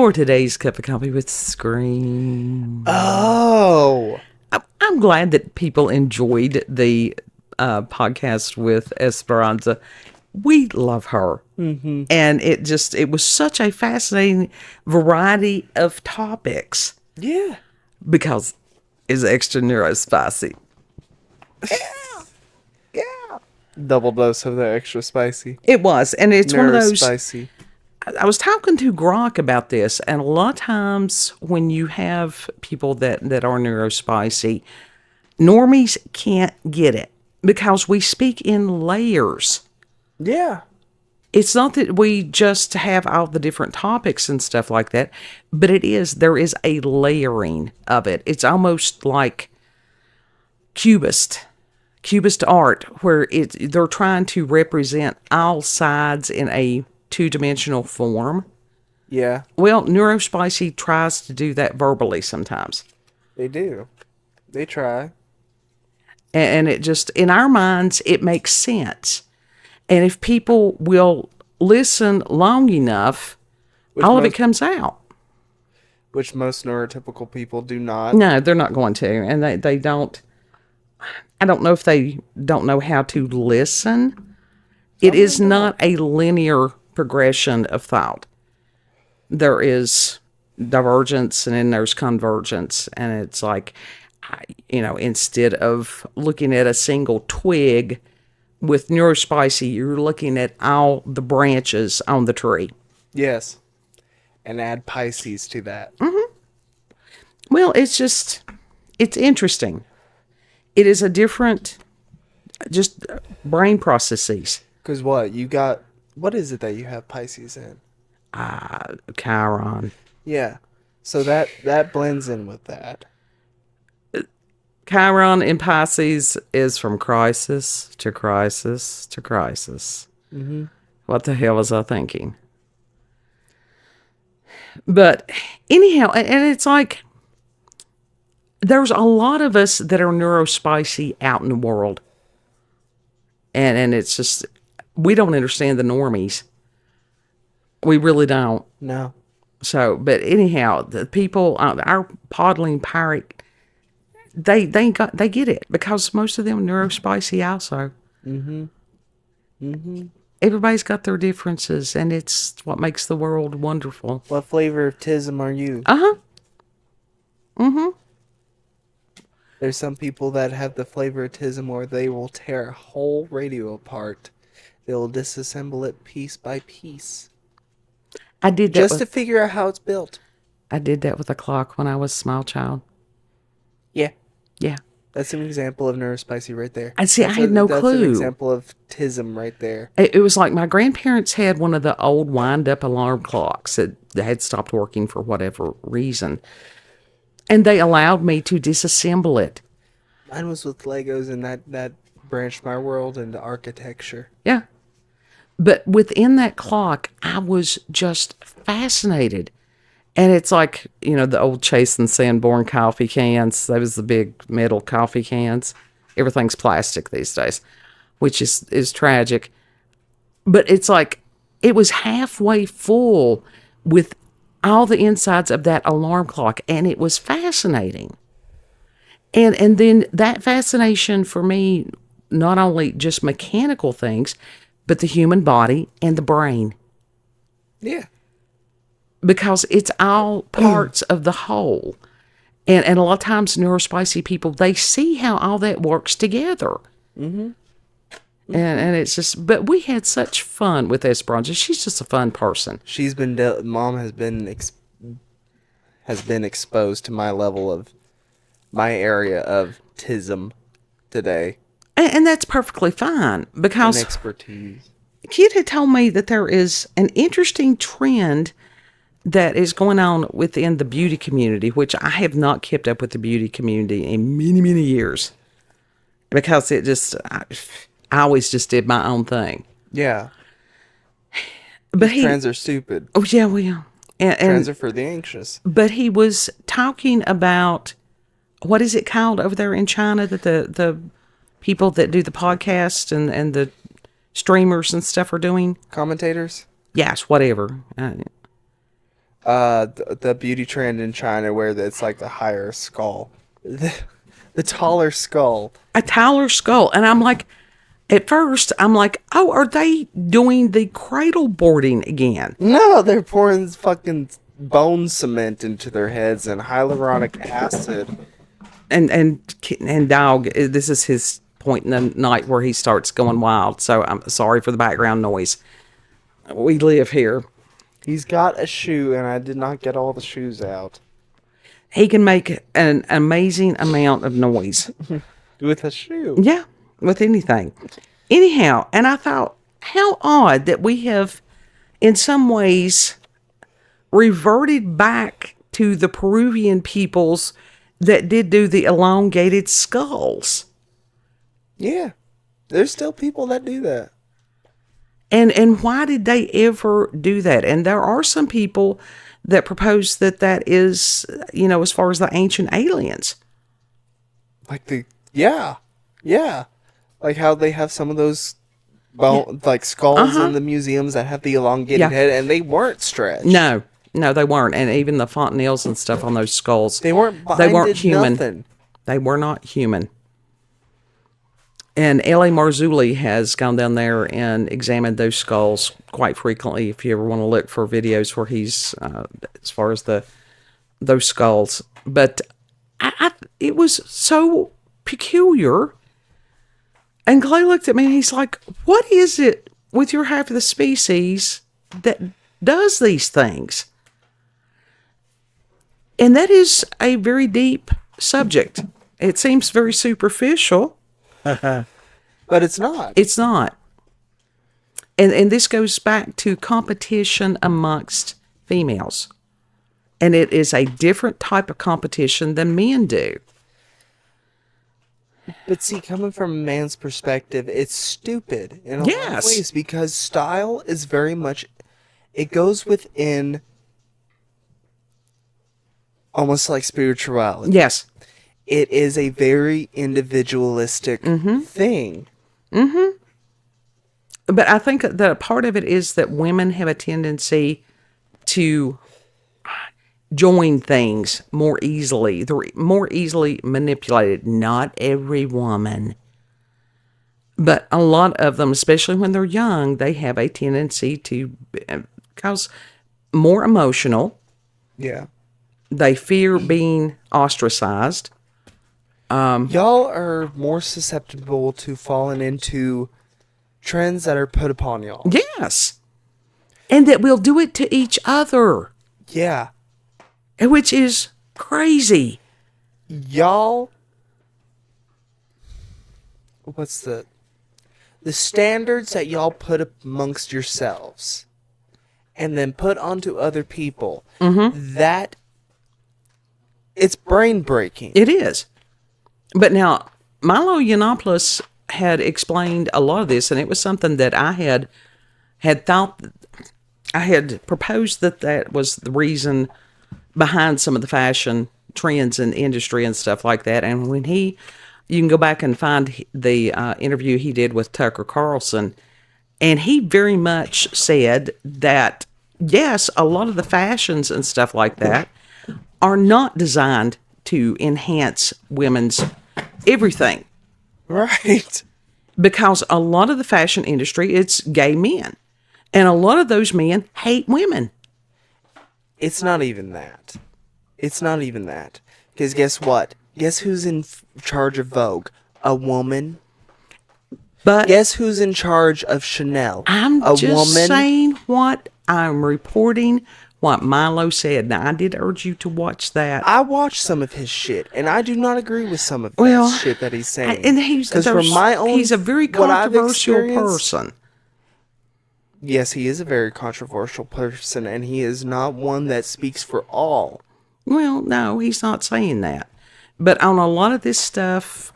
for today's cup of coffee with Scream. Oh. I'm glad that people enjoyed the podcast with Esperanza. We love her. Mm-hmm. And it was such a fascinating variety of topics. Yeah. Because it's extra neurospicy. Yeah. Double dose of the extra spicy. It was. And it's one of those. Spicy. I was talking to Grok about this, and a lot of times when you have people that are neurospicy, normies can't get it because we speak in layers. Yeah. It's not that we just have all the different topics and stuff like that, but there is a layering of it. It's almost like Cubist art, where they're trying to represent all sides in a two-dimensional form. Yeah. Well, neurospicy tries to do that verbally sometimes. They do. They try. And it just, in our minds, it makes sense. And if people will listen long enough, all of it comes out. Which most neurotypical people do not. No, they're not going to. And they don't. I don't know if they don't know how to listen. It is not a linear progression of thought. There is divergence and then there's convergence. And it's like, instead of looking at a single twig with neurospicy, you're looking at all the branches on the tree. Yes. And add Pisces to that. Mm-hmm. Well, it's interesting. It is a different, just brain processes. Because what is it that you have Pisces in? Chiron. Yeah. So that blends in with that. Chiron in Pisces is from crisis to crisis to crisis. Mm-hmm. What the hell was I thinking? But anyhow, and it's like, there's a lot of us that are neurospicy out in the world. And it's just, we don't understand the normies. We really don't. No. So, but anyhow, the people, our podling pirate, they get it because most of them are neurospicy also. Mm-hmm. Mm-hmm. Everybody's got their differences, and it's what makes the world wonderful. What flavor of tism are you? Uh-huh. Mm-hmm. There's some people that have the flavor of tism where they will tear a whole radio apart. They'll disassemble it piece by piece. I did that just to figure out how it's built. I did that with a clock when I was a small child. Yeah. Yeah. That's an example of neurospicy right there. I see. I had no clue. That's an example of tism right there. It was like my grandparents had one of the old wind-up alarm clocks that had stopped working for whatever reason. And they allowed me to disassemble it. Mine was with Legos, and that branched my world into architecture. Yeah. But within that clock, I was just fascinated. And it's like, the old Chase and Sanborn coffee cans. Those the big metal coffee cans. Everything's plastic these days, which is tragic. But it's like, it was halfway full with all the insides of that alarm clock, and it was fascinating. And then that fascination for me, not only just mechanical things, but the human body and the brain. Yeah. Because it's all parts of the whole. And a lot of times neurospicy people, they see how all that works together. Mm-hmm. And it's just, but we had such fun with Esperanza. She's just a fun person. Mom has been exposed to my level of, my area of tism today. And that's perfectly fine. Because and expertise. Kid had told me that there is an interesting trend that is going on within the beauty community, which I have not kept up with the beauty community in many, many years. Because I always just did my own thing. Yeah. But trends are stupid. Oh, yeah, well. And trends are for the anxious. But he was talking about, what is it called over there in China, that the people that do the podcast and the streamers and stuff are doing? Commentators? Yes, whatever. The beauty trend in China where it's like the higher skull, the taller skull. A taller skull. And I'm like, at first, I'm like, oh, are they doing the cradle boarding again? No, they're pouring fucking bone cement into their heads and hyaluronic acid. And dog, this is his point in the night where he starts going wild. So I'm sorry for the background noise. We live here. He's got a shoe, and I did not get all the shoes out. He can make an amazing amount of noise. With a shoe. Yeah, with anything. Anyhow, and I thought, how odd that we have, in some ways, reverted back to the Peruvian peoples that did do the elongated skulls. Yeah. There's still people that do that. And why did they ever do that? And there are some people that propose that is, as far as the ancient aliens. Like yeah. Like how they have some of those like skulls in the museums that have the elongated head, and they weren't stretched. No, they weren't. And even the fontanelles and stuff on those skulls, they weren't human. Nothing. They were not human. And L.A. Marzulli has gone down there and examined those skulls quite frequently. If you ever want to look for videos where he's, as far as those skulls. But it was so peculiar. And Clay looked at me and he's like, what is it with your half of the species that does these things? And that is a very deep subject. It seems very superficial. But it's not. It's not. And this goes back to competition amongst females. And it is a different type of competition than men do. But see, coming from a man's perspective, it's stupid in a lot of ways, because style is very much, it goes within almost like spirituality. Yes. It is a very individualistic thing. Mm-hmm. But I think that a part of it is that women have a tendency to join things more easily. They're more easily manipulated. Not every woman, but a lot of them, especially when they're young, they have a tendency to cause more emotional. Yeah. They fear being ostracized. Y'all are more susceptible to falling into trends that are put upon y'all. Yes. And that we'll do it to each other. Yeah. Which is crazy. Y'all, what's the standards that y'all put up amongst yourselves and then put onto other people, that it's brain breaking. It is. But now, Milo Yiannopoulos had explained a lot of this, and it was something that I had thought, I had proposed that was the reason behind some of the fashion trends in the industry and stuff like that. And when you can go back and find the interview he did with Tucker Carlson, and he very much said that, yes, a lot of the fashions and stuff like that are not designed to enhance women's everything. Right. Because a lot of the fashion industry, it's gay men. And a lot of those men hate women. It's not even that. It's not even that. Because guess what? Guess who's in charge of Vogue? A woman. But guess who's in charge of Chanel? I'm just saying what I'm reporting, what Milo said. Now, I did urge you to watch that. I watched some of his shit, and I do not agree with some of that shit that he's saying. And he's a very controversial person. Yes, he is a very controversial person, and he is not one that speaks for all. Well, no, he's not saying that. But on a lot of this stuff,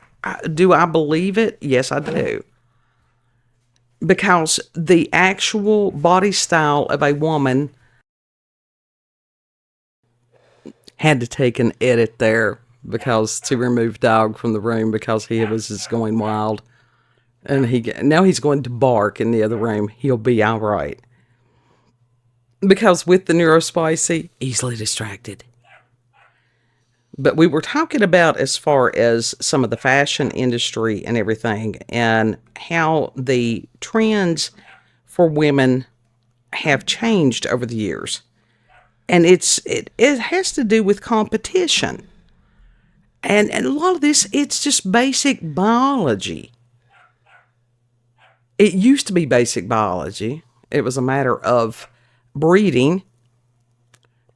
do I believe it? Yes, I do. Because the actual body style of a woman had to take an edit there because to remove Dog from the room because he was just going wild. And now he's going to bark in the other room. He'll be all right. Because with the neurospicy, easily distracted. But we were talking about as far as some of the fashion industry and everything, and how the trends for women have changed over the years. And it has to do with competition. And a lot of this, it's just basic biology. It used to be basic biology. It was a matter of breeding.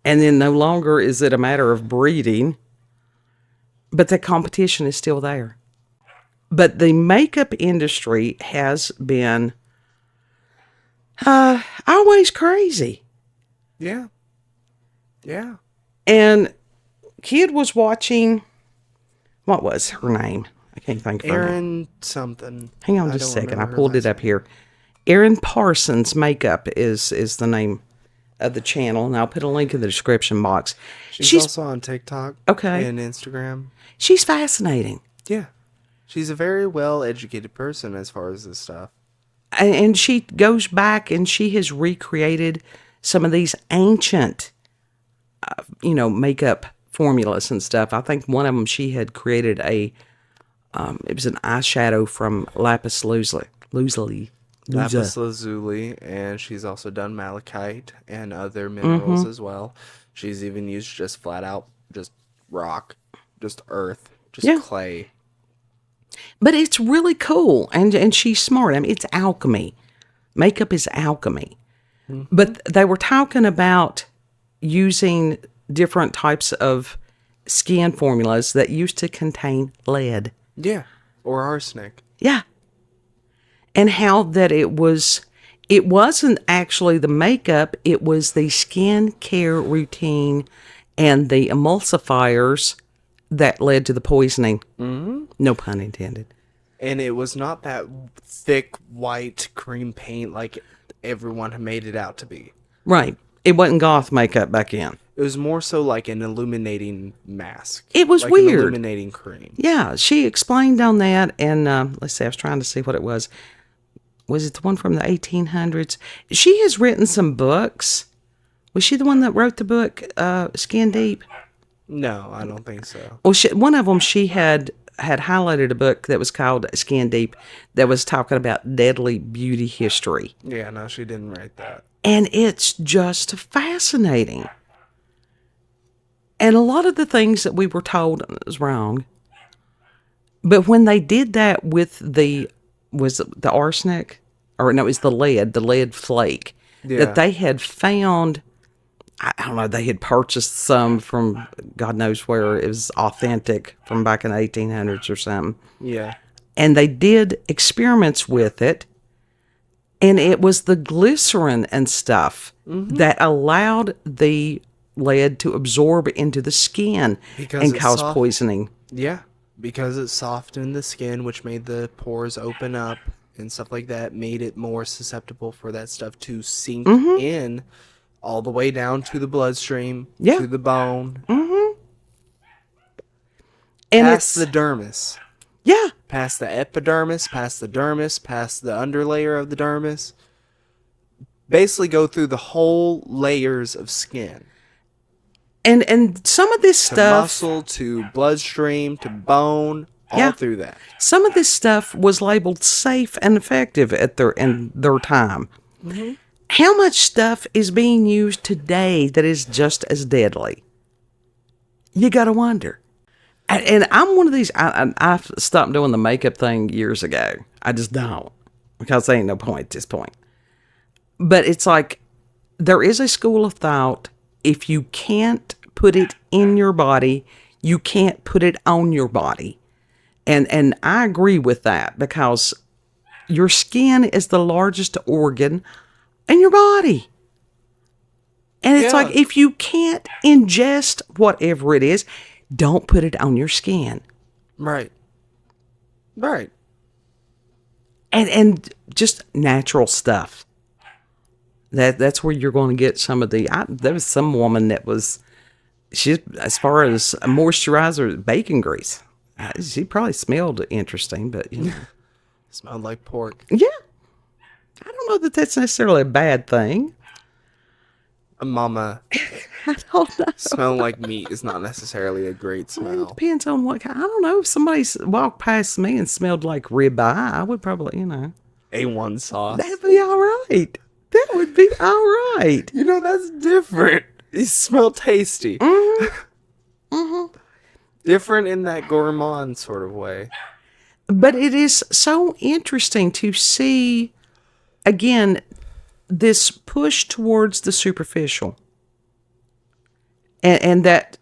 And then no longer is it a matter of breeding. But the competition is still there. But the makeup industry has been always crazy. Yeah. Yeah. And kid was watching, what was her name? I can't think of her name. Erin something. Hang on just a second. I pulled it up here. Erin Parsons Makeup is the name of the channel, and I'll put a link in the description box. She's also on TikTok. Okay. And Instagram. She's fascinating. Yeah. She's a very well-educated person as far as this stuff. And she goes back and she has recreated some of these ancient, makeup formulas and stuff. I think one of them, she had created it was an eyeshadow from lapis lazuli. Lapis lazuli, and she's also done malachite and other minerals as well. She's even used just flat out, just rock, just earth, just clay. But it's really cool, and she's smart. I mean, it's alchemy. Makeup is alchemy. But they were talking about using different types of skin formulas that used to contain lead. Yeah, or arsenic. Yeah. And how that it wasn't actually the makeup, it was the skin care routine and the emulsifiers that led to the poisoning. Mm-hmm. No pun intended. And it was not that thick white cream paint like everyone had made it out to be. Right. It wasn't goth makeup back then. It was more so like an illuminating mask. It was like weird. An illuminating cream. Yeah, she explained on that, and let's see, I was trying to see what it was. Was it the one from the 1800s? She has written some books. Was she the one that wrote the book, Skin Deep? No, I don't think so. Well, one of them, she had highlighted a book that was called Skin Deep that was talking about deadly beauty history. Yeah, no, she didn't write that. And it's just fascinating. And a lot of the things that we were told was wrong. But when they did that with was it the arsenic? Or no, it was the lead flake. Yeah. That they had found, I don't know, they had purchased some from God knows where. It was authentic from back in the 1800s or something. Yeah. And they did experiments with it. And it was the glycerin and stuff that allowed the lead to absorb into the skin and cause poisoning. Yeah, because it softened the skin, which made the pores open up and stuff like that, made it more susceptible for that stuff to sink in all the way down to the bloodstream, to the bone, and past the dermis. Yeah. Past the epidermis, past the dermis, past the underlayer of the dermis. Basically go through the whole layers of skin. And some of this to stuff... muscle, to bloodstream, to bone, all through that. Some of this stuff was labeled safe and effective in their time. Mm-hmm. How much stuff is being used today that is just as deadly? You got to wonder. And I'm one of these, I stopped doing the makeup thing years ago. I just don't. Because there ain't no point at this point. But it's like, there is a school of thought, if you can't put it in your body, you can't put it on your body. And I agree with that, because your skin is the largest organ in your body. And it's like, if you can't ingest whatever it is, don't put it on your skin. Right. Right. And just natural stuff. That's where you're going to get some of the... there was some woman that was... She, as far as a moisturizer, bacon grease. She probably smelled interesting, but... You know. Smelled like pork. Yeah. I don't know that that's necessarily a bad thing. Mama, I don't know. smelling like meat is not necessarily a great It smell. depends on what kind. I don't know. If somebody walked past me and smelled like ribeye, I would probably, A1 sauce. that'd be all right. That would be all right. That's different. It smell tasty. Mm-hmm. Different in that gourmand sort of way. But it is so interesting to see, again, this push towards the superficial. And that,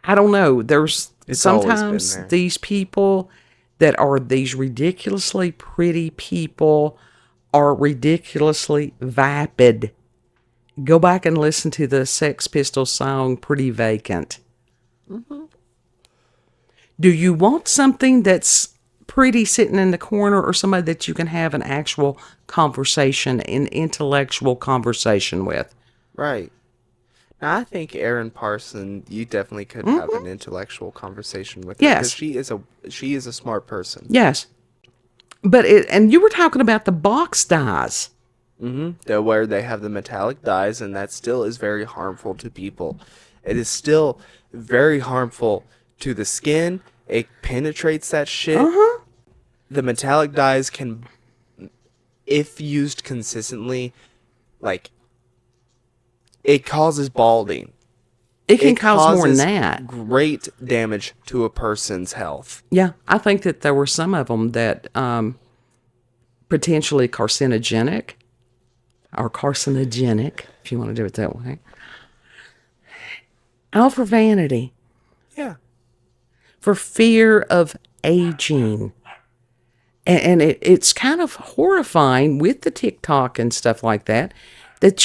I don't know, there's It's always been sometimes there. these people that are these ridiculously pretty people are ridiculously vapid. Go back and listen to the Sex Pistols song, Pretty Vacant. Mm-hmm. Do you want something that's pretty sitting in the corner, or somebody that you can have an actual conversation, an intellectual conversation with? Right. Now, I think Erin Parsons, you definitely could have an intellectual conversation with her. Yes. Because she is a smart person. Yes. But and you were talking about the box dyes. Mm-hmm. Where they have the metallic dyes, and that still is very harmful to people. It is still very harmful to the skin. It penetrates that shit. Uh-huh. The metallic dyes can, if used consistently, like, it causes balding. It can cause more than causes that. Great damage to a person's health. Yeah, I think that there were some of them that potentially carcinogenic, if you want to do it that way. All for vanity, Yeah. for fear of aging. And it's kind of horrifying with the TikTok and stuff like that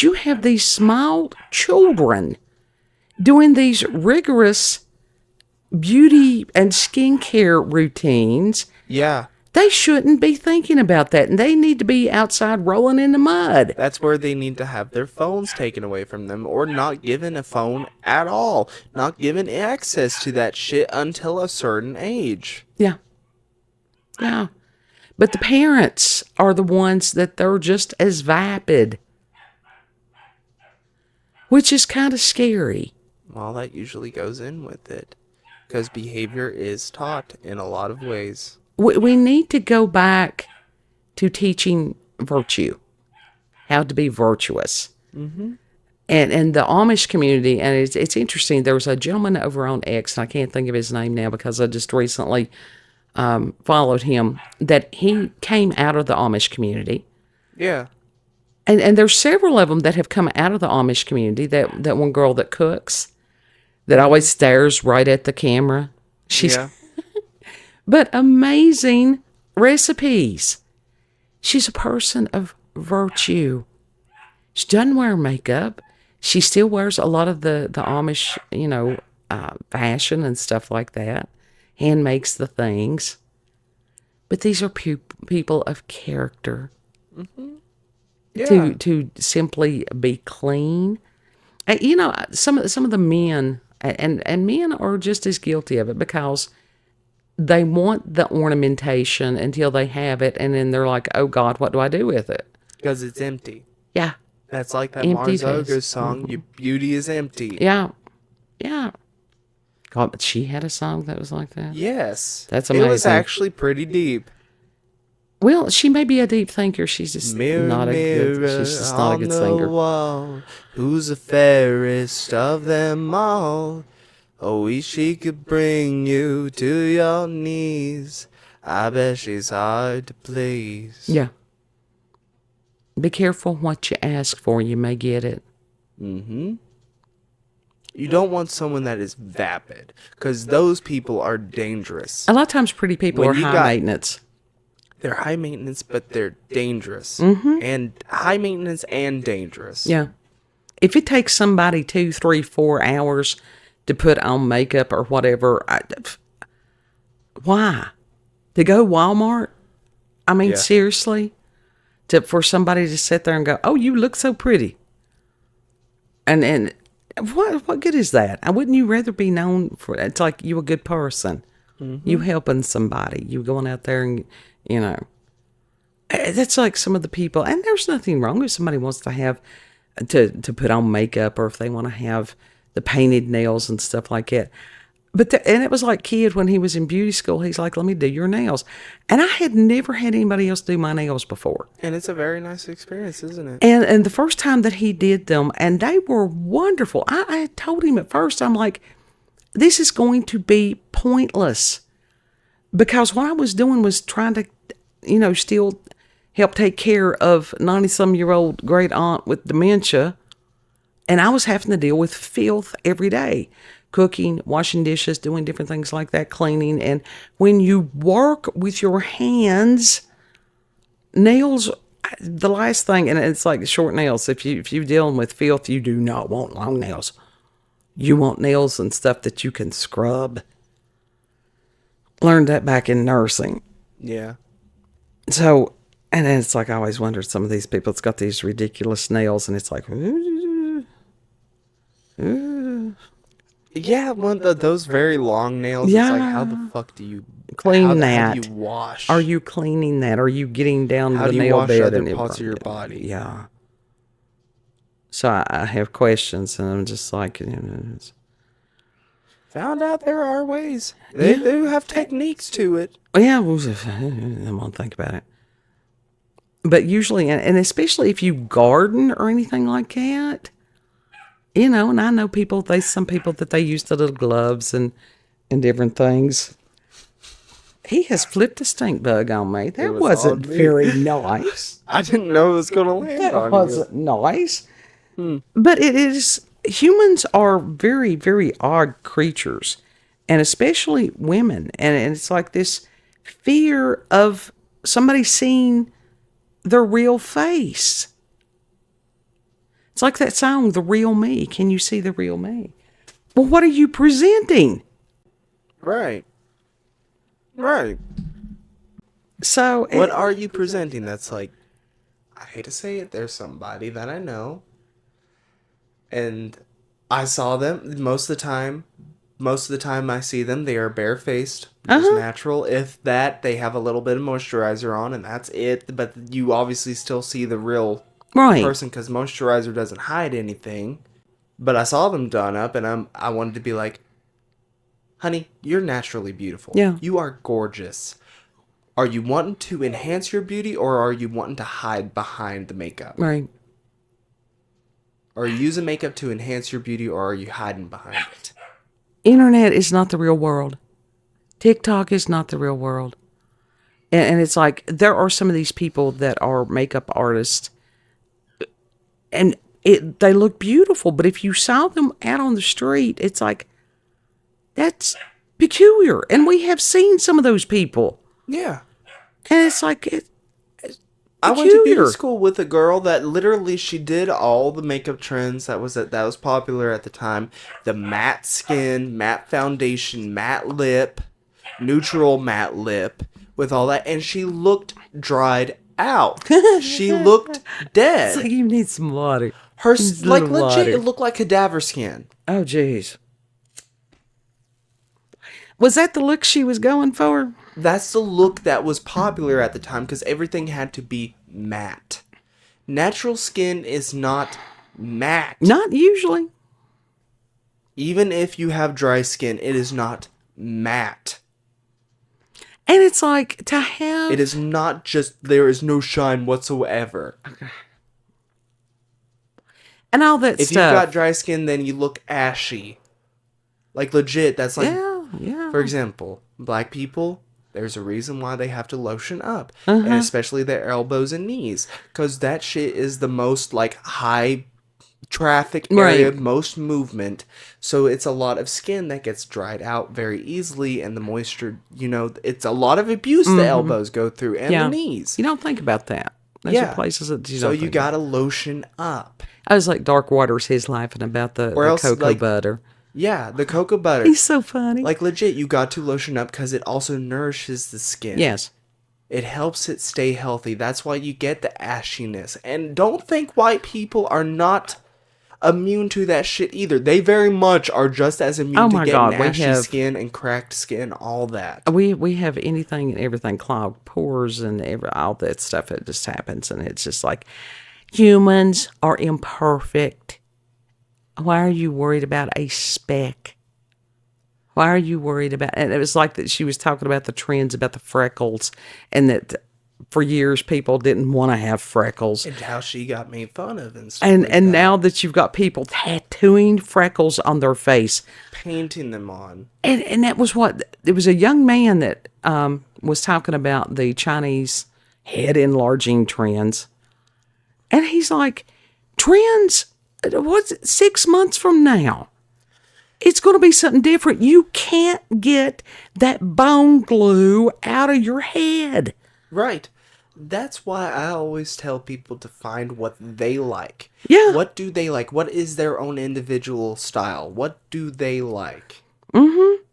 you have these small children doing these rigorous beauty and skincare routines. Yeah. They shouldn't be thinking about that, and they need to be outside rolling in the mud. That's where they need to have their phones taken away from them, or not given a phone at all. Not given access to that shit until a certain age. Yeah. Yeah. But the parents are the ones that they're just as vapid, which is kind of scary. Well, that usually goes in with it. Because behavior is taught in a lot of ways. We need to go back to teaching virtue, how to be virtuous. Mm-hmm. And the Amish community, and it's interesting, there was a gentleman over on X, and I can't think of his name now because I just recently followed him, that he came out of the Amish community. Yeah. And there's several of them that have come out of the Amish community. That one girl that cooks, that always stares right at the camera. Yeah. But amazing recipes. She's a person of virtue. She doesn't wear makeup. She still wears a lot of the Amish, fashion and stuff like that. Hand makes the things. But these are people of character. Mm-hmm. Yeah. To simply be clean. And, some of the men, and men are just as guilty of it, because they want the ornamentation until they have it, and then they're like, oh God, what do I do with it? Because it's empty. Yeah. That's like that Empty Mars face. Ogre song, Your Beauty is Empty. Yeah. Yeah. God, but she had a song that was like that? Yes. That's It was amazing. actually pretty deep. Well, she may be a deep thinker. She's just Mirror, not a good. She's just not a good on the singer. wall, who's the fairest of them all? Oh, she could bring you to your knees. I bet she's hard to please. Yeah. Be careful what you ask for. You may get it. Mm-hmm. You don't want someone that is vapid, because those people are dangerous. A lot of times, pretty people When are you high got- maintenance. They're high maintenance, but they're dangerous. Mm-hmm. And high maintenance and dangerous. Yeah. If it takes somebody 2, 3, 4 hours to put on makeup or whatever, why? To go Walmart? I mean, Yeah. seriously? For somebody to sit there and go, oh, you look so pretty. And what good is that? Wouldn't you rather be known for, it's like you a good person. Mm-hmm. You helping somebody. You going out there and, that's like some of the people, and there's nothing wrong if somebody wants to have to put on makeup, or if they want to have the painted nails and stuff like that. But and it was like kid when he was in beauty school. He's like, "Let me do your nails," and I had never had anybody else do my nails before. And it's a very nice experience, isn't it? And the first time that he did them, and they were wonderful. I told him at first, I'm like, "This is going to be pointless," because what I was doing was trying to, still help take care of 90-some-year-old great aunt with dementia, and I was having to deal with filth every day. Cooking, washing dishes, doing different things like that, cleaning. And when you work with your hands, nails, the last thing, and it's like short nails. If you're dealing with filth, you do not want long nails. You want nails and stuff that you can scrub. Learned that back in nursing. Yeah. So, and then it's like I always wondered, some of these people, it's got these ridiculous nails, and it's like, yeah, those very long nails. Yeah. It's like, how the fuck do you clean that? How do you wash? Are you cleaning that? Are you getting down How to do the you nail wash bed other and parts of your body? Yeah. So I have questions, and I'm just like, Found out there are ways. They do have techniques to it. yeah, I won't think about it. But usually, and especially if you garden or anything like that, and I know some people that they use the little gloves and different things. He has flipped a stink bug on me. That wasn't very nice. I didn't know it was going to land That on wasn't nice. But it is, humans are very, very odd creatures, and especially women. And it's like this fear of somebody seeing their real face. It's like that song, The Real Me. Can you see the real me? Well, what are you presenting? Right. Right. So, what are you presenting? That's like, I hate to say it, there's somebody that I know, and I saw them most of the time. Most of the time I see them, they are barefaced, just natural. If that, they have a little bit of moisturizer on, and that's it. But you obviously still see the real person, because moisturizer doesn't hide anything. But I saw them done up, and I wanted to be like, honey, you're naturally beautiful. Yeah. You are gorgeous. Are you wanting to enhance your beauty, or are you wanting to hide behind the makeup? Right. Are you using makeup to enhance your beauty, or are you hiding behind it? Internet is not the real world. TikTok is not the real world. And it's like, there are some of these people that are makeup artists, and they look beautiful, but if you saw them out on the street, it's like, that's peculiar. And we have seen some of those people. Yeah. And it's like, I went to beauty school with a girl that literally, she did all the makeup trends that was popular at the time. The matte skin, matte foundation, matte lip, neutral matte lip, with all that. And she looked dried out. She looked dead. It's like, you need some water. Her, like, legit, it looked like cadaver skin. Oh, jeez. Was that the look she was going for? That's the look that was popular at the time, because everything had to be matte. Natural skin is not matte. Not usually. Even if you have dry skin, it is not matte. And it's like, to have... It is not just, there is no shine whatsoever. Okay. And all that if stuff. If you've got dry skin, then you look ashy. Like, legit, that's like... Yeah. For example, black people, there's a reason why they have to lotion up. And especially their elbows and knees. Because that shit is the most, like, high traffic area, most movement. So it's a lot of skin that gets dried out very easily. And the moisture, it's a lot of abuse the elbows go through and the knees. You don't think about that. Those are places that you don't So you gotta lotion up. I was like, Dark Waters, he's laughing about the cocoa butter. Yeah, the cocoa butter. He's so funny. Like, legit, you got to lotion up because it also nourishes the skin. Yes. It helps it stay healthy. That's why you get the ashiness. And don't think white people are not immune to that shit either. They very much are just as immune to getting ashy skin and cracked skin, all that. We have anything and everything, clogged pores and all that stuff. It just happens, and it's just like, Humans are imperfect. Why are you worried about a speck? Why are you worried about... And it was like that she was talking about the trends about the freckles, and that for years people didn't want to have freckles. And how she got made fun of and stuff And like and that. now that you've got people tattooing freckles on their face. Painting them on. And that was what... There was a young man that was talking about the Chinese head enlarging trends. And he's like, trends, what's it, 6 months from now? It's going to be something different. You can't get that bone glue out of your head. Right. That's why I always tell people to find what they like. Yeah. What do they like? What is their own individual style? What do they like? Mm-hmm.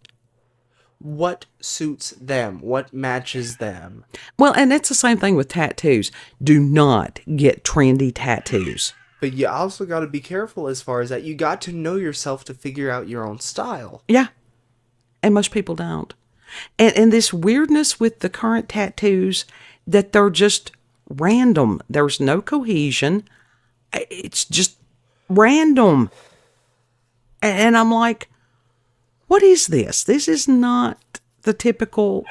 What suits them? What matches them? Well, and that's the same thing with tattoos. Do not get trendy tattoos. But you also got to be careful as far as that. You got to know yourself to figure out your own style. Yeah. And most people don't. And this weirdness with the current tattoos, that they're just random. There's no cohesion. It's just random. And I'm like, what is this? This is not the typical,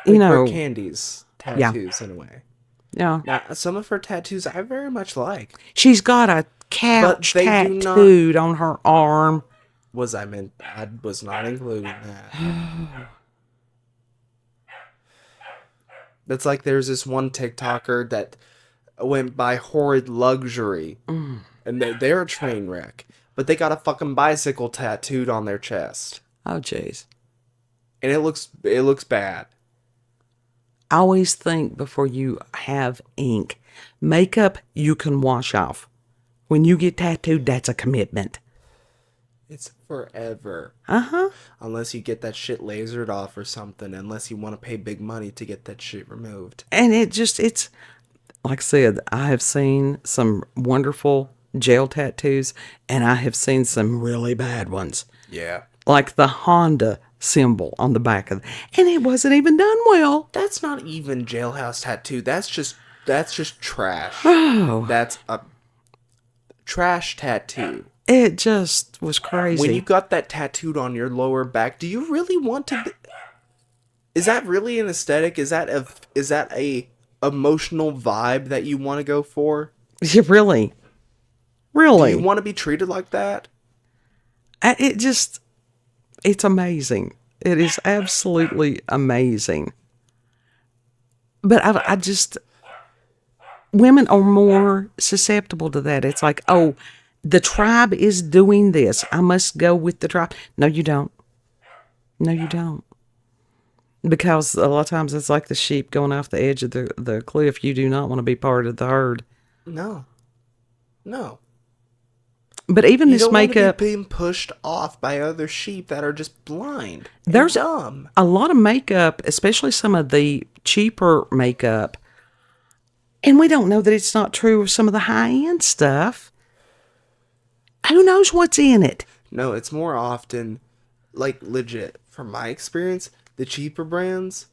you know. Candy's tattoos in a way. Yeah. Now, some of her tattoos I very much like. She's got a couch tattooed on her arm. I was not including that. That's like there's this one TikToker that went by Horrid Luxury. And they're a train wreck. But they got a fucking bicycle tattooed on their chest. Oh, jeez. And it looks bad. I always think before you have ink. Makeup you can wash off. When you get tattooed, that's a commitment. It's forever. Uh-huh. Unless you get that shit lasered off or something. Unless you want to pay big money to get that shit removed. And it's, like I said, I have seen some wonderful gel tattoos, and I have seen some really bad ones. Yeah. Like the Honda symbol on the back of and it wasn't even done well. That's not even jailhouse tattoo. That's just trash. Oh. That's a trash tattoo. It just was crazy. When you got that tattooed on your lower back, do you really want to... Is that really an aesthetic? Is that a emotional vibe that you want to go for? Yeah, really. Really. Do you want to be treated like that? It's amazing. It is absolutely amazing. But I just... Women are more susceptible to that. It's like, oh, the tribe is doing this. I must go with the tribe. No, you don't. No, you don't. Because a lot of times it's like the sheep going off the edge of the cliff. You do not want to be part of the herd. No. But even you this don't makeup... want to be being pushed off by other sheep that are just blind. There's dumb. A lot of makeup, especially some of the cheaper makeup. And we don't know that it's not true of some of the high-end stuff. Who knows what's in it? No, it's more often, like, legit. From my experience, the cheaper brands,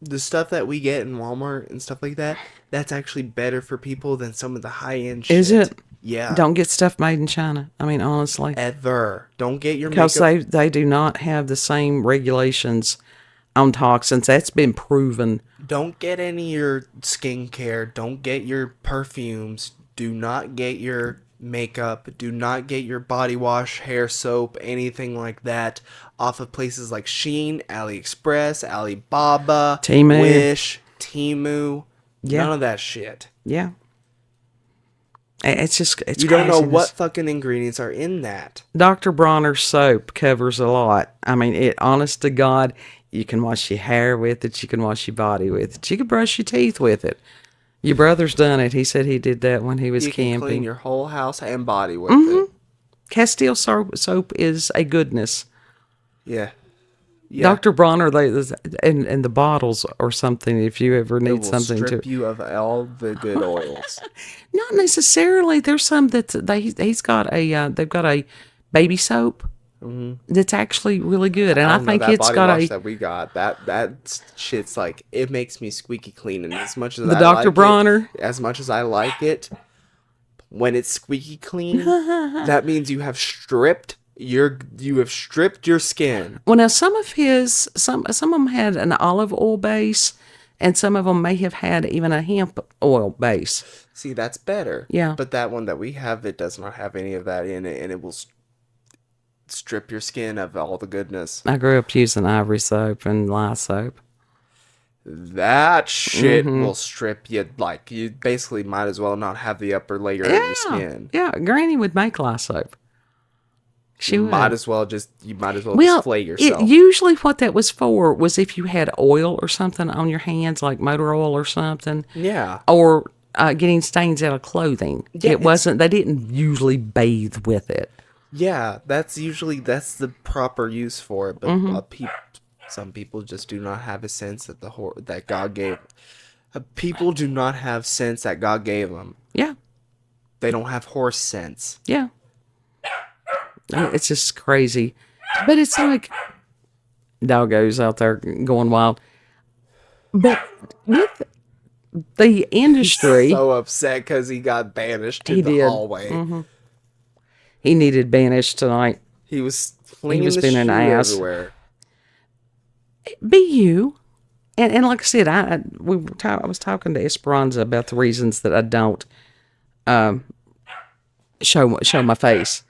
the stuff that we get in Walmart and stuff like that, that's actually better for people than some of the high-end shit. Is it? Yeah. Don't get stuff made in China. I mean, honestly. Ever. Don't get your makeup. Because they do not have the same regulations on toxins. That's been proven. Don't get any of your skincare. Don't get your perfumes. Do not get your makeup. Do not get your body wash, hair soap, anything like that off of places like Shein, AliExpress, Alibaba, Temu. Wish, Temu. Yeah. None of that shit. Yeah. It's you don't know what fucking ingredients are in that. Dr. Bronner's soap covers a lot. I mean, honest to God, you can wash your hair with it. You can wash your body with it. You can brush your teeth with it. Your brother's done it. He said he did that when he was camping. You can clean your whole house and body with it. Castile soap is a goodness. Yeah. Dr. Bronner, and the bottles or something, if you ever need something to... strip you of all the good oils. Not necessarily. There's some that they've got a baby soap. that's actually really good. And I don't know, think that it's body got wash a that we got, that shit's like, it makes me squeaky clean. And as much as the I Dr. like Bronner. it, as much as I like it, when it's squeaky clean, that means you have stripped your skin. Well, now some of them had an olive oil base, and some of them may have had even a hemp oil base. See, that's better. Yeah. But that one that we have, it does not have any of that in it, and it will strip your skin of all the goodness. I grew up using Ivory soap and lye soap. That shit will strip you. Like, you basically might as well not have the upper layer of your skin. Yeah, Granny would make lye soap. She You would. might as well just flay yourself. Usually what that was for was if you had oil or something on your hands, like motor oil or something. Yeah. Or getting stains out of clothing. Yeah, They didn't usually bathe with it. Yeah, that's the proper use for it, but some people just do not have a sense that that God gave. People do not have sense that God gave them. Yeah. They don't have horse sense. Yeah. It's just crazy. But it's like doggos out there going wild. But with the industry... He's so upset because he got banished to the hallway. He needed banished tonight. He was flinging the being shoe an ass. everywhere. Be you. And like I said, I was talking to Esperanza about the reasons that I don't show my face.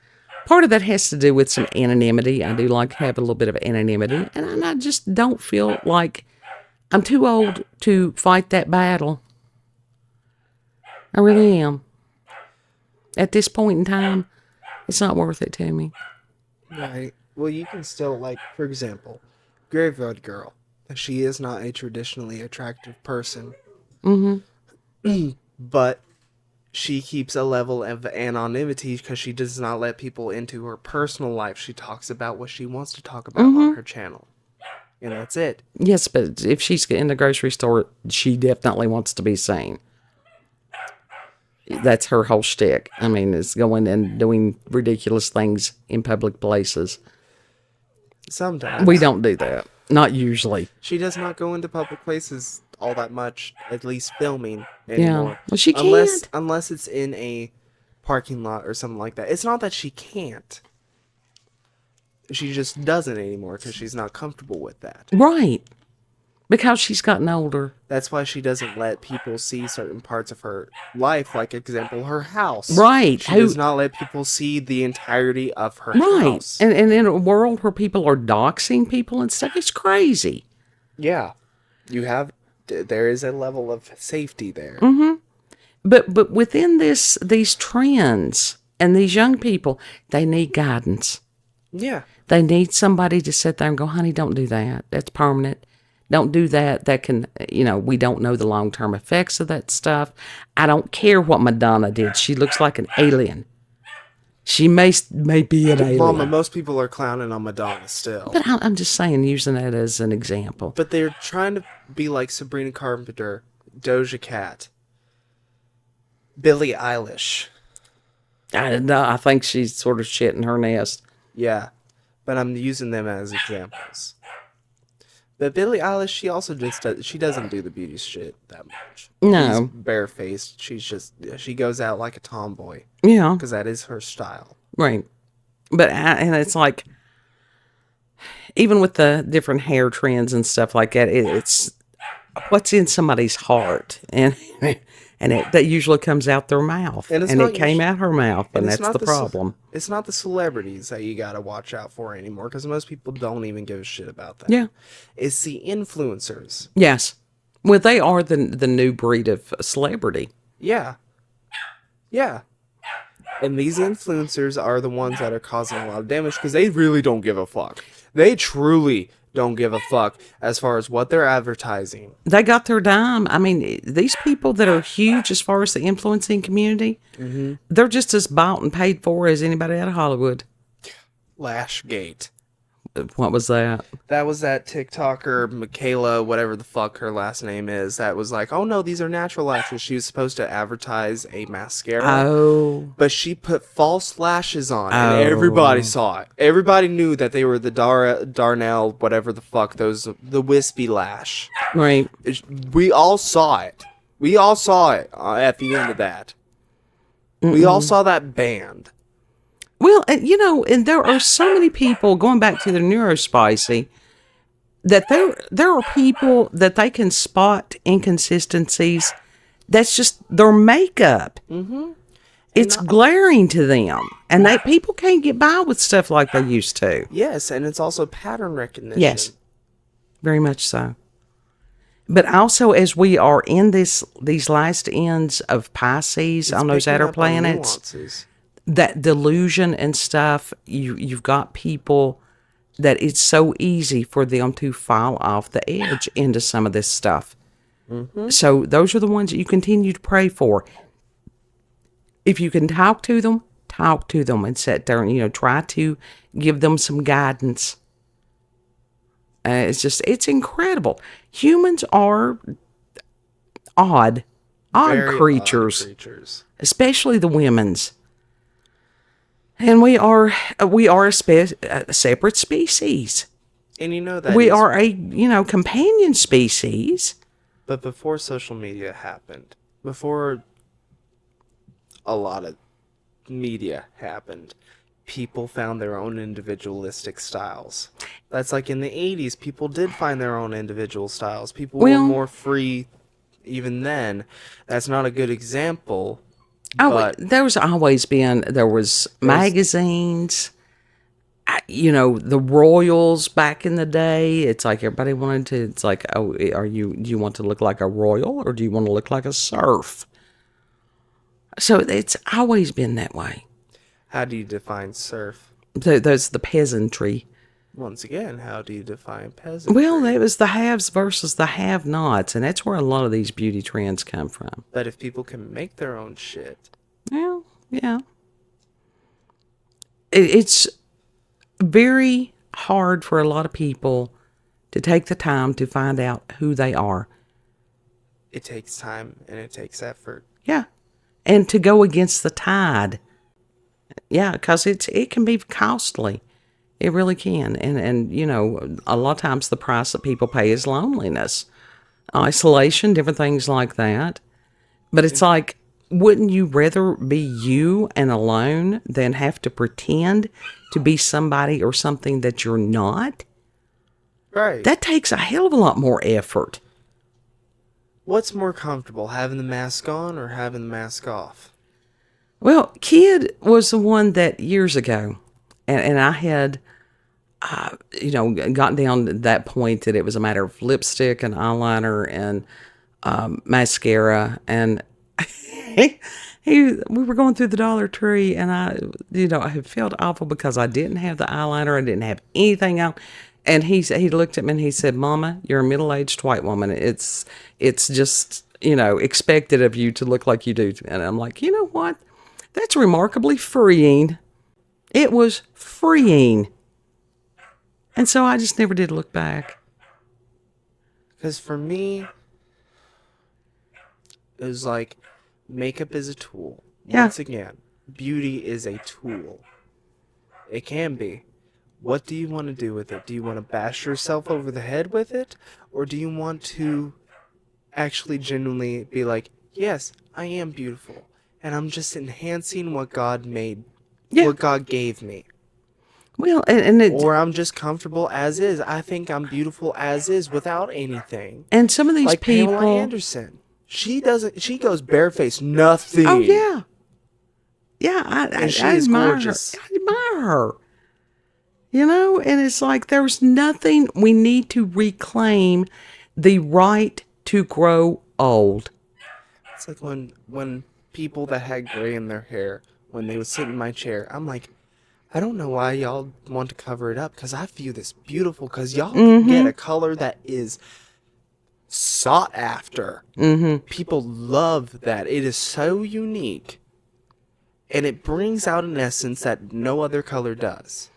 Part of that has to do with some anonymity. I do like to have a little bit of anonymity. And I just don't feel like I'm too old to fight that battle. I really am. At this point in time, it's not worth it to me. Right. Well, you can still, like, for example, Graveyard Girl. She is not a traditionally attractive person. But she keeps a level of anonymity because she does not let people into her personal life. She talks about what she wants to talk about on her channel. And that's it. Yes, but if she's in the grocery store, she definitely wants to be seen. That's her whole shtick. I mean, it's going and doing ridiculous things in public places. Sometimes. We don't do that. Not usually. She does not go into public places all that much, at least filming anymore. Yeah. Well, she can't. Unless it's in a parking lot or something like that. It's not that she can't. She just doesn't anymore because she's not comfortable with that. Right. Because she's gotten older. That's why she doesn't let people see certain parts of her life, like, example, her house. Right. She does not let people see the entirety of her house. And in a world where people are doxing people and stuff, it's crazy. Yeah. There is a level of safety there. But within these trends and these young people, they need guidance. Yeah. They need somebody to sit there and go, honey, don't do that. That's permanent. Don't do that. That can, we don't know the long-term effects of that stuff. I don't care what Madonna did. She looks like an alien. She may be an alien. Mama, most people are clowning on Madonna still. But I'm just saying, using that as an example. But they're trying to be like Sabrina Carpenter, Doja Cat, Billie Eilish. I think she's sort of shit in her nest. Yeah, but I'm using them as examples. But Billie Eilish, she also she doesn't do the beauty shit that much. No. She's barefaced. She goes out like a tomboy. Yeah. Because that is her style. Right. But, and it's like, even with the different hair trends and stuff like that, it's what's in somebody's heart. And that usually comes out their mouth. And it came out her mouth, and that's the problem. It's not the celebrities that you got to watch out for anymore, because most people don't even give a shit about that. Yeah. It's the influencers. Yes. Well, they are the new breed of celebrity. Yeah. Yeah. And these influencers are the ones that are causing a lot of damage, because they really don't give a fuck. They truly don't give a fuck as far as what they're advertising. They got their dime. I mean, these people that are huge as far as the influencing community, they're just as bought and paid for as anybody out of Hollywood. Lashgate. What was that? That was that TikToker, Michaela, whatever the fuck her last name is, that was like, oh no, these are natural lashes. She was supposed to advertise a mascara, Oh. but she put false lashes on, and everybody Oh. saw it. Everybody knew that they were the Darnell, whatever the fuck, the wispy lash. Right. We all saw it. We all saw it at the end of that. We all saw that band. Well, and there are so many people, going back to the neurospicy, that there are people that they can spot inconsistencies. That's just their makeup. Mm-hmm. It's glaring to them, and people can't get by with stuff like they used to. Yes, and it's also pattern recognition. Yes, very much so. But also, as we are in these last ends of Pisces on those outer planets, that delusion and stuff, you've got people that it's so easy for them to fall off the edge into some of this stuff. Mm-hmm. So those are the ones that you continue to pray for. If you can talk to them and sit there and, try to give them some guidance. It's incredible. Humans are odd creatures, especially the women's. And we are a separate species. And you know that we are a companion species. But before social media happened, before a lot of media happened, people found their own individualistic styles. That's like in the 80s, people did find their own individual styles. People were more free even then. That's not a good example. But there was magazines, the royals back in the day. It's like everybody wanted to, it's like, oh, do you want to look like a royal or do you want to look like a serf? So it's always been that way. How do you define serf? There's the peasantry. Once again, how do you define peasantry? Well, it was the haves versus the have-nots, and that's where a lot of these beauty trends come from. But if people can make their own shit. Well, yeah. It's very hard for a lot of people to take the time to find out who they are. It takes time and it takes effort. Yeah. And to go against the tide. Yeah, because it can be costly. It really can. And a lot of times the price that people pay is loneliness, isolation, different things like that. But it's like, wouldn't you rather be you and alone than have to pretend to be somebody or something that you're not? Right. That takes a hell of a lot more effort. What's more comfortable, having the mask on or having the mask off? Well, Kid was the one that years ago, and I had, gotten down to that point that it was a matter of lipstick and eyeliner and mascara. And we were going through the Dollar Tree, and I had felt awful because I didn't have the eyeliner. I didn't have anything out. And he looked at me and he said, "Mama, you're a middle-aged white woman. It's just, expected of you to look like you do." And I'm like, you know what? That's remarkably freeing. It was freeing. And so I just never did look back. Because for me, it was like, makeup is a tool. Yeah. Once again, beauty is a tool. It can be. What do you want to do with it? Do you want to bash yourself over the head with it? Or do you want to actually genuinely be like, yes, I am beautiful. And I'm just enhancing what God made, what God gave me. Well, or I'm just comfortable as is. I think I'm beautiful as is without anything. And some of these like people, Pamela Anderson, she goes barefaced, nothing. Oh yeah, yeah. I admire gorgeous. her. I admire her. And it's like there's nothing. We need to reclaim the right to grow old. It's like when people that had gray in their hair, when they would sit in my chair, I'm like, I don't know why y'all want to cover it up, because I feel this beautiful, because y'all can get a color that is sought after. Mm-hmm. People love that. It is so unique, and it brings out an essence that no other color does.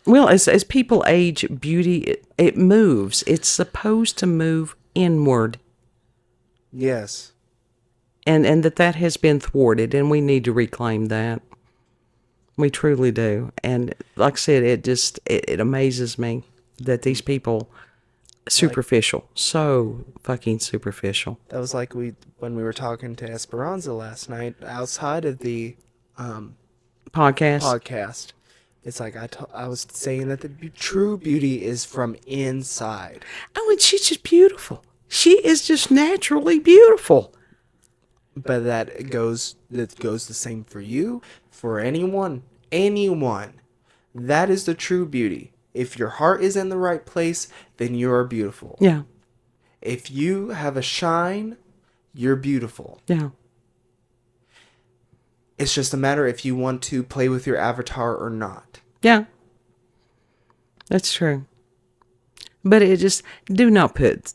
Well, as people age, beauty, it moves. It's supposed to move inward. Yes. And that has been thwarted, and we need to reclaim that. We truly do. And like I said, it amazes me that these people, superficial, so fucking superficial. That was like when we were talking to Esperanza last night outside of the podcast. It's like I was saying that the true beauty is from inside. Oh, and she's just beautiful. She is just naturally beautiful. But that goes the same for you, for anyone. That is the true beauty. If your heart is in the right place, then you are beautiful. Yeah. If you have a shine, you're beautiful. Yeah. It's just a matter if you want to play with your avatar or not. Yeah. That's true. But it just, do not put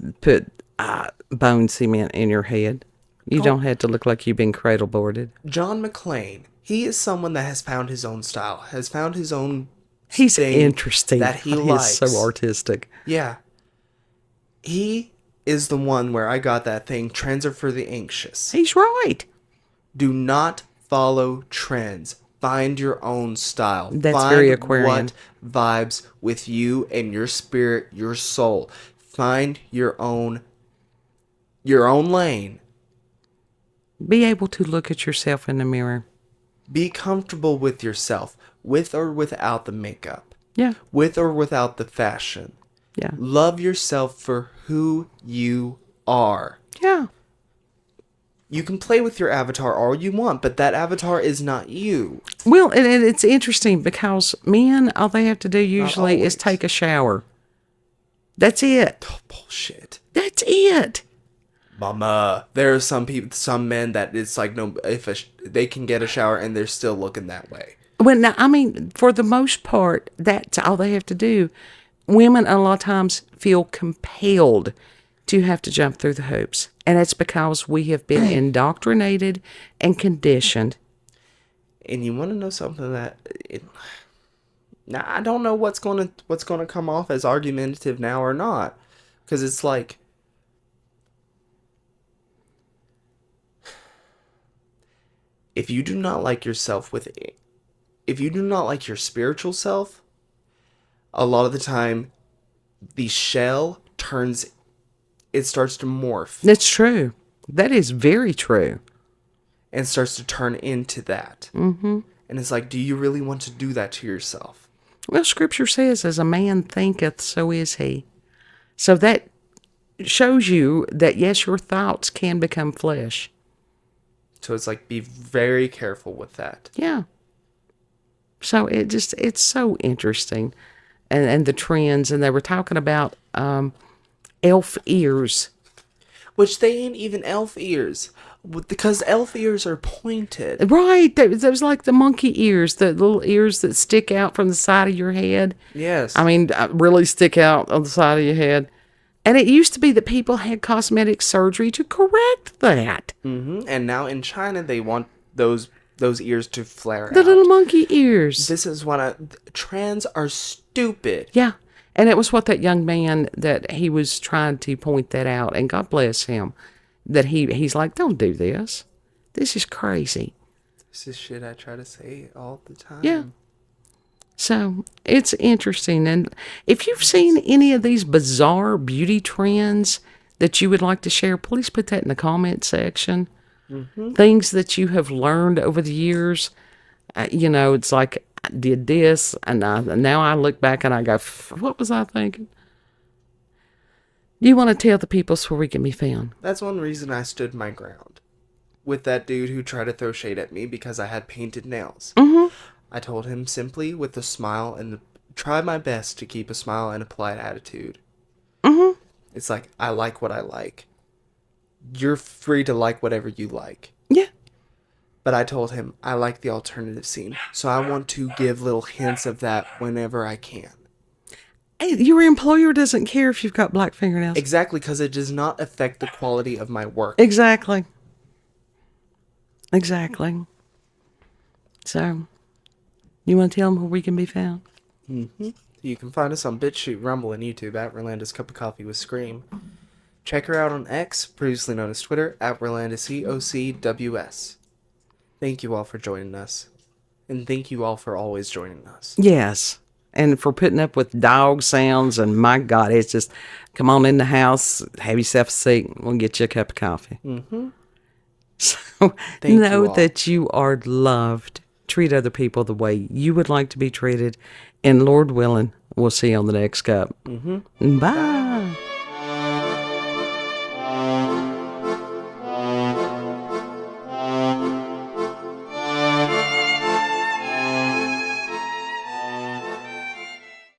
bone cement in your head. You don't have to look like you've been cradle boarded. John McClane, he is someone that has found his own style, has found his own He's thing interesting. that he likes. He's so artistic. Yeah. He is the one where I got that thing, trends are for the anxious. He's right. Do not follow trends. Find your own style. That's Find very Aquarian. what vibes with you and your spirit, your soul. Find your own lane. Be able to look at yourself in the mirror. Be comfortable with yourself, with or without the makeup. Yeah. With or without the fashion. Yeah. Love yourself for who you are. Yeah. You can play with your avatar all you want, but that avatar is not you. Well, and it's interesting because men, all they have to do usually is take a shower. That's it. Oh, bullshit. That's it. Mama, there are some men that it's like, no, they can get a shower and they're still looking that way. Well, now, I mean, for the most part, that's all they have to do. Women, a lot of times, feel compelled to have to jump through the hoops. And it's because we have been indoctrinated and conditioned. And you want to know something now I don't know what's going to come off as argumentative now or not, because it's like, if you do not like yourself if you do not like your spiritual self, a lot of the time the shell starts to morph. That's true. That is very true. And starts to turn into that. Mm-hmm. And it's like, do you really want to do that to yourself? Well, Scripture says, as a man thinketh, so is he. So that shows you that, yes, your thoughts can become flesh. So it's like, be very careful with that. Yeah. So it's so interesting. And the trends, and they were talking about elf ears. Which they ain't even elf ears. Because elf ears are pointed. Right. That was like the monkey ears, the little ears that stick out from the side of your head. Yes. I mean, really stick out on the side of your head. And it used to be that people had cosmetic surgery to correct that. Mm-hmm. And now in China, they want those ears to flare out. The little monkey ears. This is trans are stupid. Yeah. And it was what that young man, that he was trying to point that out. And God bless him. That he's like, don't do this. This is crazy. This is shit I try to say all the time. Yeah. So it's interesting. And if you've seen any of these bizarre beauty trends that you would like to share, please put that in the comment section. Mm-hmm. Things that you have learned over the years. It's like, I did this, and now I look back and I go, what was I thinking? Do you want to tell the people where we can be found? That's one reason I stood my ground with that dude who tried to throw shade at me because I had painted nails. Mm-hmm. I told him simply with a smile and try my best to keep a smile and a polite attitude. Mm-hmm. It's like, I like what I like. You're free to like whatever you like. Yeah. But I told him I like the alternative scene, so I want to give little hints of that whenever I can. Hey, your employer doesn't care if you've got black fingernails. Exactly, because it does not affect the quality of my work. Exactly. So, you want to tell them where we can be found? You can find us on BitChute, Rumble, and YouTube at Rolanda's Cup of Coffee with Scream. Check her out on X, previously known as Twitter, at RolandaCOCWS. Thank you all for joining us. And thank you all for always joining us. Yes. And for putting up with dog sounds. And my God, it's just, come on in the house, have yourself a seat. We'll get you a cup of coffee. So Thank know you all. that you are loved. Treat other people the way you would like to be treated. And Lord willing, we'll see you on the next cup. Bye.